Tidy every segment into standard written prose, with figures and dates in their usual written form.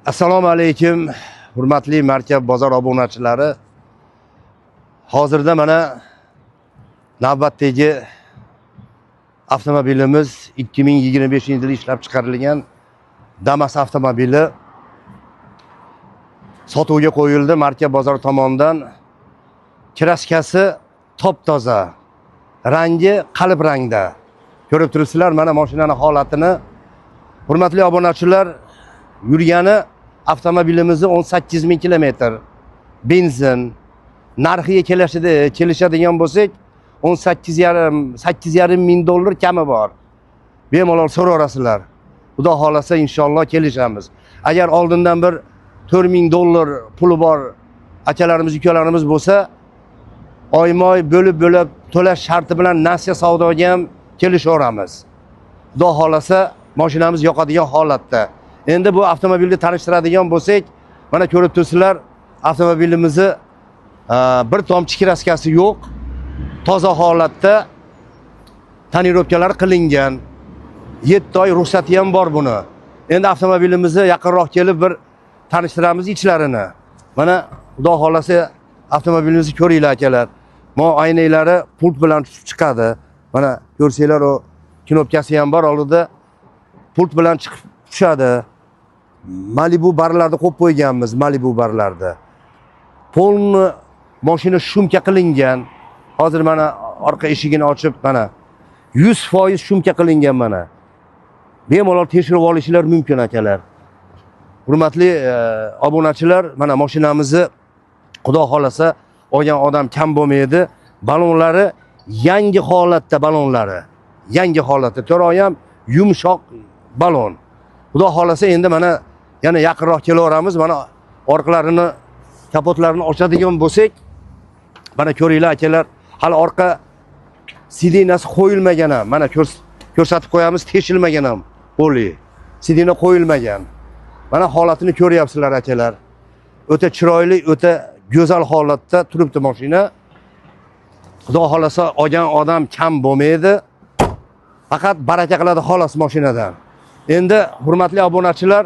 Assalomu alaykum, hurmatli Markab bozor obunachilari. Hozirda mana navbatdagi avtomobilimiz 2025-yilda ishlab chiqarilgan Damas avtomobili sotuvga qo'yildi. Markab bozor tomonidan kraskasi top-toza, rangi qalb rangda. Ko'rib turibsizlar mana mashinaning holatini. Hurmatli obunachilar, yurgani avtomobilimizni 18 ming kilometr. Benzin narxiga kelishadigan bo'lsak 8,5 ming dollar kami bor. Bemalol so'rarasizlar. Xudo xolasa inshaalloh kelishamiz. Agar oldindan bir 4 ming dollar puli bor akalarimiz, ukalarimiz bo'lsa, oyma-oy bo'lib to'lash sharti bilan nasiya savdoga ham kelishaveramiz. Xudo xolasa mashinamiz yoqadigan holatda. Endi bu avtomobilni tanishtiradigan bo'lsak, mana ko'rib turibsizlar, avtomobilimizni bir tomchi kraskasi yo'q, toza holatda tonirovkalar qilingan. 7 oy ruxsati ham bor buni. Endi avtomobilimizni yaqinroq kelib bir tanishtiramiz ichlarini. Mana xudo xolasa avtomobilimizni ko'ringlar akalar. Aynaklari pult bilan tutib chiqadi. Mana ko'rsanglar, o knopkasi ham bor, oldida pult bilan chiqib tushadi. Malibu barlarda qo'yib qo'yganmiz, Malibu barlarda. Polni mashina shumka qilingan. Hozir mana orqa eshigini ochib mana 100% shumka qilingan mana. Bemalol tekshirib olishlar mumkin akalar. Hurmatli obunachilar, mana mashinamizni xudo xolasa olgan odam kam bo'lmaydi. Balonlari yangi holatda, balonlari yangi holatda. To'roq ham yumshoq balon. Xudo xolasa endi mana yana yaqinroq kelaveramiz. Mana orqalarini, kapotlarini ochadigan bo'lsak, mana ko'ringlar akalar, hali orqa sidinasi qo'yilmagan ham. Mana ko'rsatib qo'yamiz, teshilmagan ham. Poli. Sidina qo'yilmagan. Mana holatini ko'ryapsizlar akalar. O'ta chiroyli, o'ta go'zal holatda turibdi mashina. Xudo xolasa olgan odam kam bo'lmaydi. Faqat baraka qiladi xolos mashinadan. Endi hurmatli obunachilar,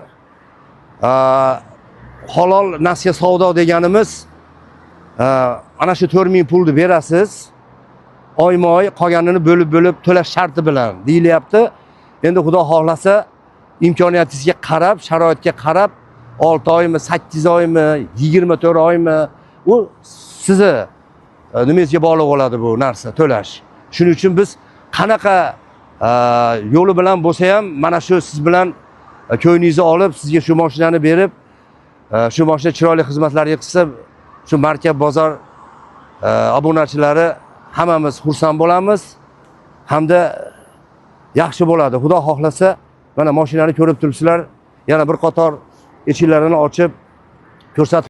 halol nasiya savdo deganimiz, ana shu 4 ming pulni berasiz. Oyma-oy qolganini bo'lib to'lash sharti bilan deyilyapti. Endi xudo xohlasa imkoniyatingizga qarab, sharoitga qarab 6 oymi, 8 oymi, 24 oymi, u sizni nimangizga bog'liq bo'ladi bu narsa to'lash. Shuning uchun biz qanaqa yo'li bilan bo'lsa ham mana shu siz bilan ko'nglingizni olib, sizga shu mashinani berib, shu mashina chiroyli xizmatlarga qilsa, shu Markab bozor obunachilari hammamiz xursand bo'lamiz hamda yaxshi bo'ladi. Xudo xohlasa mana mashinani ko'rib turibsizlar, yana bir qator eshiklarini ochib ko'rsatib